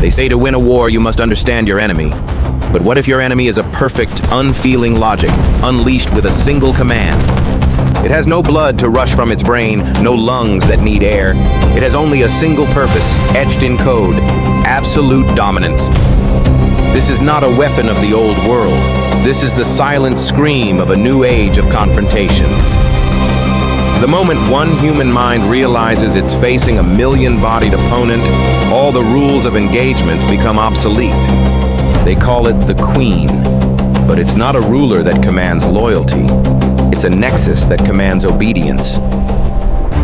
They say to win a war, you must understand your enemy. But what if your enemy is a perfect, unfeeling logic, unleashed with a single command? It has no blood to rush from its brain, no lungs that need air. It has only a single purpose, etched in code: absolute dominance. This is not a weapon of the old world. This is the silent scream of a new age of confrontation. The moment one human mind realizes it's facing a million-bodied opponent, all the rules of engagement become obsolete. They call it the Queen, but it's not a ruler that commands loyalty. It's a nexus that commands obedience.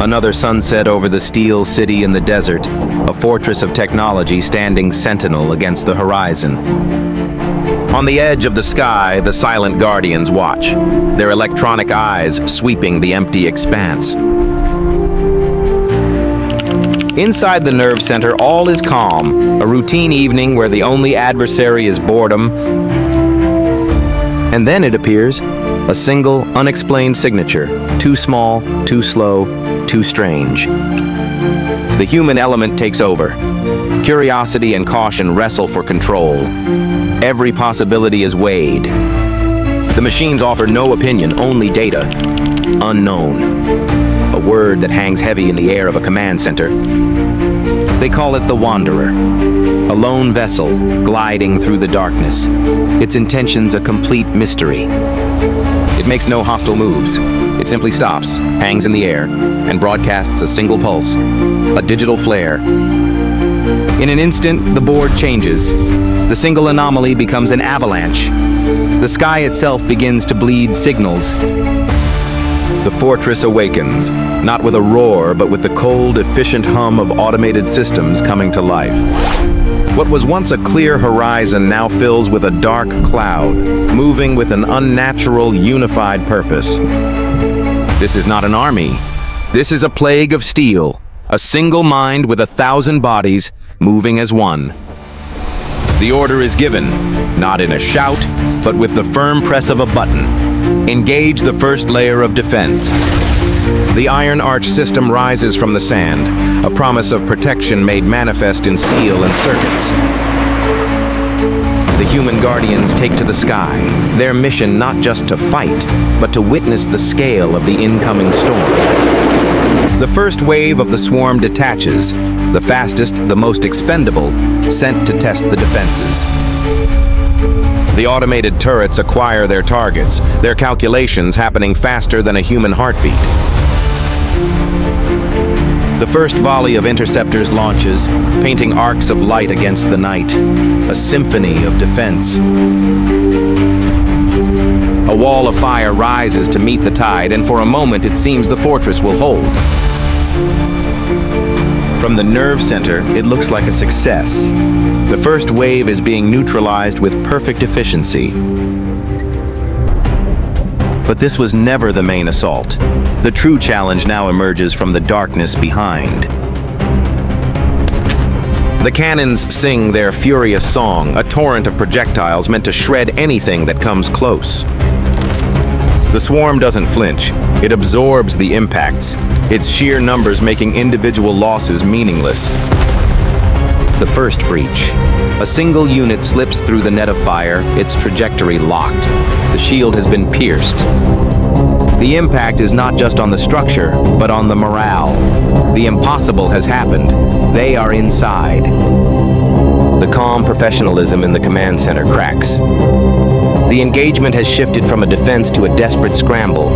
Another sunset over the steel city in the desert, a fortress of technology standing sentinel against the horizon. On the edge of the sky, the silent guardians watch, their electronic eyes sweeping the empty expanse. Inside the nerve center, all is calm, a routine evening where the only adversary is boredom. And then it appears, a single, unexplained signature, too small, too slow, too strange. The human element takes over. Curiosity and caution wrestle for control. Every possibility is weighed. The machines offer no opinion, only data. Unknown. A word that hangs heavy in the air of a command center. They call it the Wanderer. A lone vessel, gliding through the darkness. Its intentions a complete mystery. It makes no hostile moves. It simply stops, hangs in the air, and broadcasts a single pulse, a digital flare. In an instant, the board changes. The single anomaly becomes an avalanche. The sky itself begins to bleed signals. The fortress awakens, not with a roar, but with the cold, efficient hum of automated systems coming to life. What was once a clear horizon now fills with a dark cloud, moving with an unnatural, unified purpose. This is not an army. This is a plague of steel, a single mind with 1,000 bodies, moving as one. The order is given, not in a shout, but with the firm press of a button. Engage the first layer of defense. The Iron Arch system rises from the sand, a promise of protection made manifest in steel and circuits. The human guardians take to the sky, their mission not just to fight, but to witness the scale of the incoming storm. The first wave of the swarm detaches, the fastest, the most expendable, sent to test the defenses. The automated turrets acquire their targets, their calculations happening faster than a human heartbeat. The first volley of interceptors launches, painting arcs of light against the night, a symphony of defense. A wall of fire rises to meet the tide, and for a moment it seems the fortress will hold. From the nerve center, it looks like a success. The first wave is being neutralized with perfect efficiency. But this was never the main assault. The true challenge now emerges from the darkness behind. The cannons sing their furious song, a torrent of projectiles meant to shred anything that comes close. The swarm doesn't flinch. It absorbs the impacts, its sheer numbers making individual losses meaningless. The first breach. A single unit slips through the net of fire, its trajectory locked. The shield has been pierced. The impact is not just on the structure, but on the morale. The impossible has happened. They are inside. The calm professionalism in the command center cracks. The engagement has shifted from a defense to a desperate scramble.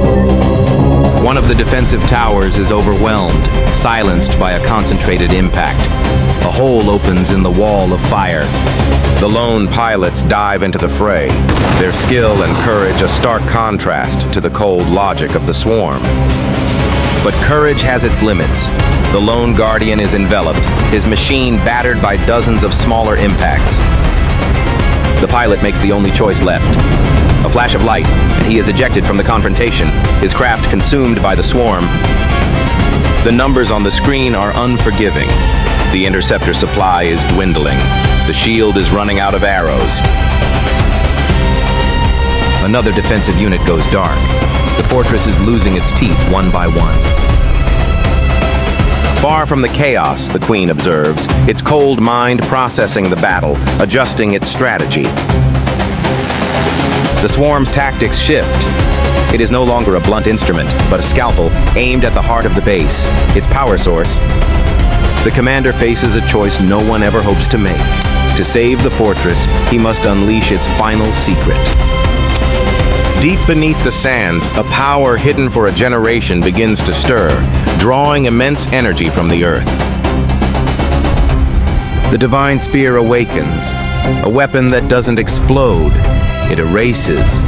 One of the defensive towers is overwhelmed, silenced by a concentrated impact. A hole opens in the wall of fire. The lone pilots dive into the fray, their skill and courage a stark contrast to the cold logic of the swarm. But courage has its limits. The lone guardian is enveloped, his machine battered by dozens of smaller impacts. The pilot makes the only choice left. A flash of light, and he is ejected from the confrontation, his craft consumed by the swarm. The numbers on the screen are unforgiving. The interceptor supply is dwindling. The shield is running out of arrows. Another defensive unit goes dark. The fortress is losing its teeth one by one. Far from the chaos, the Queen observes, its cold mind processing the battle, adjusting its strategy. The swarm's tactics shift. It is no longer a blunt instrument, but a scalpel aimed at the heart of the base, its power source. The commander faces a choice no one ever hopes to make. To save the fortress, he must unleash its final secret. Deep beneath the sands, a power hidden for a generation begins to stir, drawing immense energy from the earth. The divine spear awakens, a weapon that doesn't explode, it erases.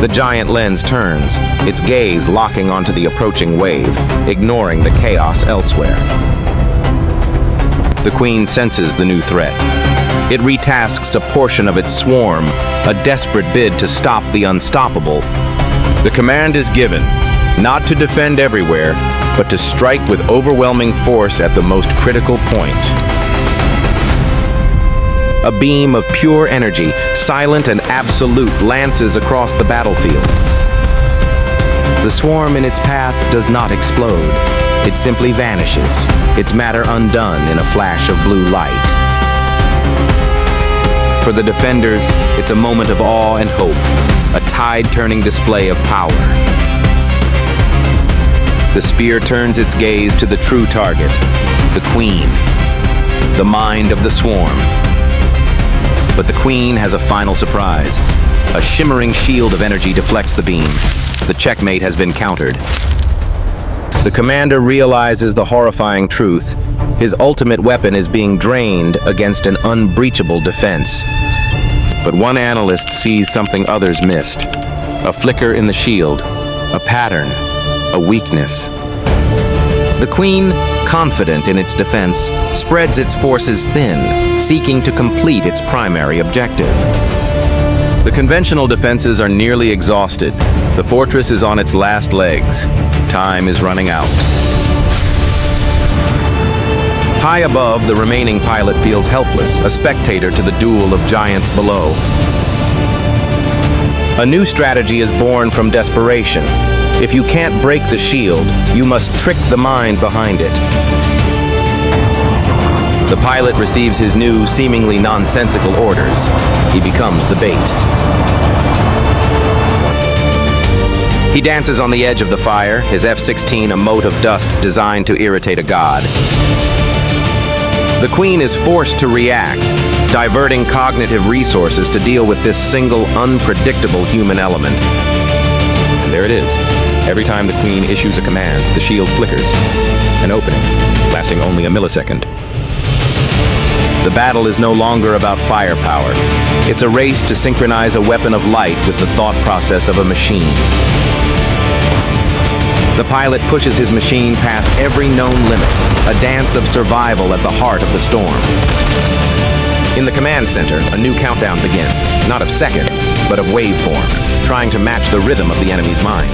The giant lens turns, its gaze locking onto the approaching wave, ignoring the chaos elsewhere. The Queen senses the new threat. It retasks a portion of its swarm, a desperate bid to stop the unstoppable. The command is given, not to defend everywhere, but to strike with overwhelming force at the most critical point. A beam of pure energy, silent and absolute, lances across the battlefield. The swarm in its path does not explode. It simply vanishes, its matter undone in a flash of blue light. For the defenders, it's a moment of awe and hope, a tide-turning display of power. The spear turns its gaze to the true target, the Queen, the mind of the swarm. But the Queen has a final surprise. A shimmering shield of energy deflects the beam. The checkmate has been countered. The commander realizes the horrifying truth. His ultimate weapon is being drained against an unbreachable defense. But one analyst sees something others missed. A flicker in the shield, a pattern, a weakness. The Queen, confident in its defense, spreads its forces thin, seeking to complete its primary objective. The conventional defenses are nearly exhausted. The fortress is on its last legs. Time is running out. High above, the remaining pilot feels helpless, a spectator to the duel of giants below. A new strategy is born from desperation. If you can't break the shield, you must trick the mind behind it. The pilot receives his new, seemingly nonsensical orders. He becomes the bait. He dances on the edge of the fire, his F-16 a mote of dust designed to irritate a god. The Queen is forced to react, diverting cognitive resources to deal with this single, unpredictable human element. And there it is. Every time the Queen issues a command, the shield flickers. An opening, lasting only a millisecond. The battle is no longer about firepower. It's a race to synchronize a weapon of light with the thought process of a machine. The pilot pushes his machine past every known limit, a dance of survival at the heart of the storm. In the command center, a new countdown begins, not of seconds, but of waveforms, trying to match the rhythm of the enemy's mind.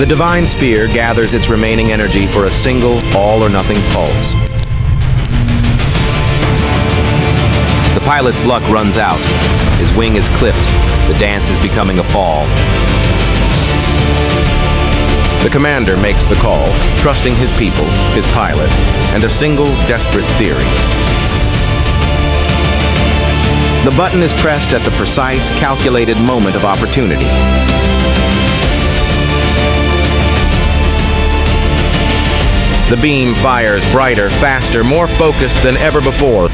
The divine spear gathers its remaining energy for a single, all-or-nothing pulse. The pilot's luck runs out. His wing is clipped. The dance is becoming a fall. The commander makes the call, trusting his people, his pilot, and a single desperate theory. The button is pressed at the precise, calculated moment of opportunity. The beam fires brighter, faster, more focused than ever before.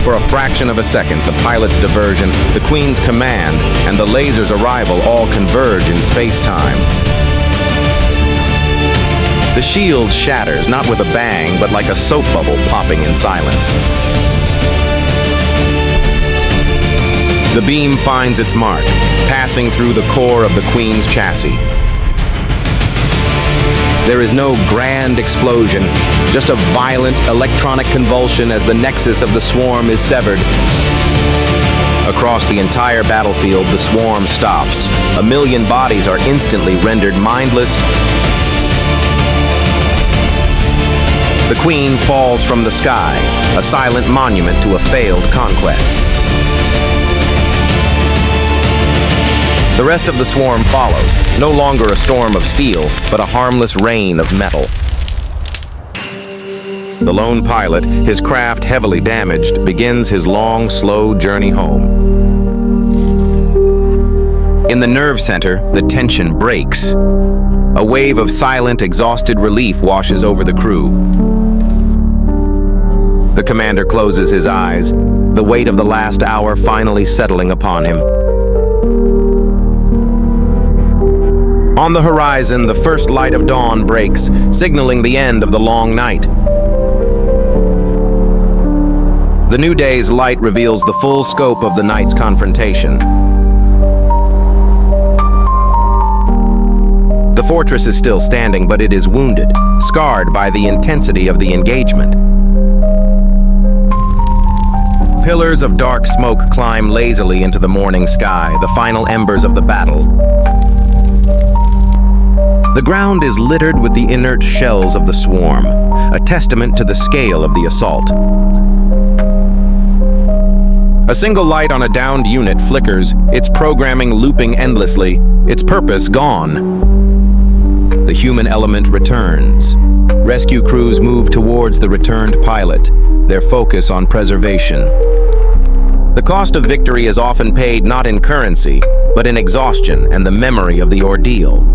For a fraction of a second, the pilot's diversion, the Queen's command, and the laser's arrival all converge in space-time. The shield shatters, not with a bang, but like a soap bubble popping in silence. The beam finds its mark, passing through the core of the Queen's chassis. There is no grand explosion, just a violent electronic convulsion as the nexus of the swarm is severed. Across the entire battlefield, the swarm stops. 1 million bodies are instantly rendered mindless. The Queen falls from the sky, a silent monument to a failed conquest. The rest of the swarm follows, no longer a storm of steel, but a harmless rain of metal. The lone pilot, his craft heavily damaged, begins his long, slow journey home. In the nerve center, the tension breaks. A wave of silent, exhausted relief washes over the crew. The commander closes his eyes, the weight of the last hour finally settling upon him. On the horizon, the first light of dawn breaks, signaling the end of the long night. The new day's light reveals the full scope of the night's confrontation. The fortress is still standing, but it is wounded, scarred by the intensity of the engagement. Pillars of dark smoke climb lazily into the morning sky, the final embers of the battle. The ground is littered with the inert shells of the swarm, a testament to the scale of the assault. A single light on a downed unit flickers, its programming looping endlessly, its purpose gone. The human element returns. Rescue crews move towards the returned pilot, their focus on preservation. The cost of victory is often paid not in currency, but in exhaustion and the memory of the ordeal.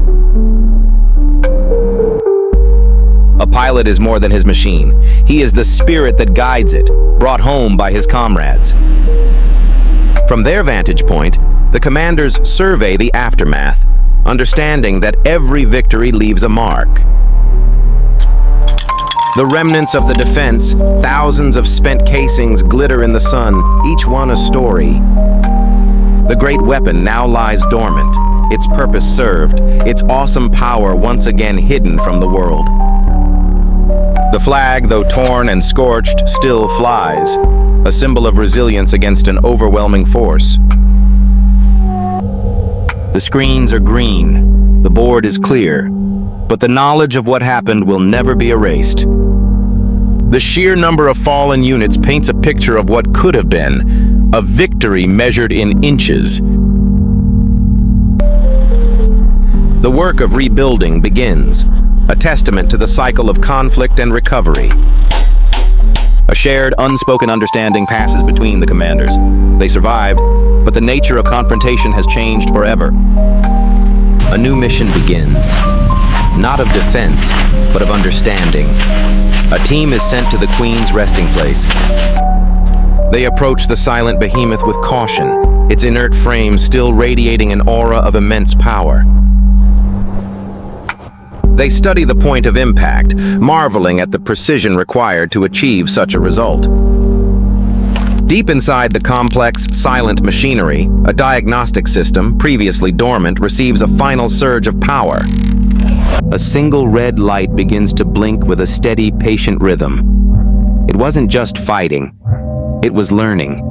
A pilot is more than his machine. He is the spirit that guides it, brought home by his comrades. From their vantage point, the commanders survey the aftermath, understanding that every victory leaves a mark. The remnants of the defense, thousands of spent casings glitter in the sun, each one a story. The great weapon now lies dormant, its purpose served, its awesome power once again hidden from the world. The flag, though torn and scorched, still flies, a symbol of resilience against an overwhelming force. The screens are green, the board is clear, but the knowledge of what happened will never be erased. The sheer number of fallen units paints a picture of what could have been, a victory measured in inches. The work of rebuilding begins, a testament to the cycle of conflict and recovery. A shared, unspoken understanding passes between the commanders. They survived, but the nature of confrontation has changed forever. A new mission begins, not of defense, but of understanding. A team is sent to the Queen's resting place. They approach the silent behemoth with caution, its inert frame still radiating an aura of immense power. They study the point of impact, marveling at the precision required to achieve such a result. Deep inside the complex, silent machinery, a diagnostic system, previously dormant, receives a final surge of power. A single red light begins to blink with a steady, patient rhythm. It wasn't just fighting, it was learning.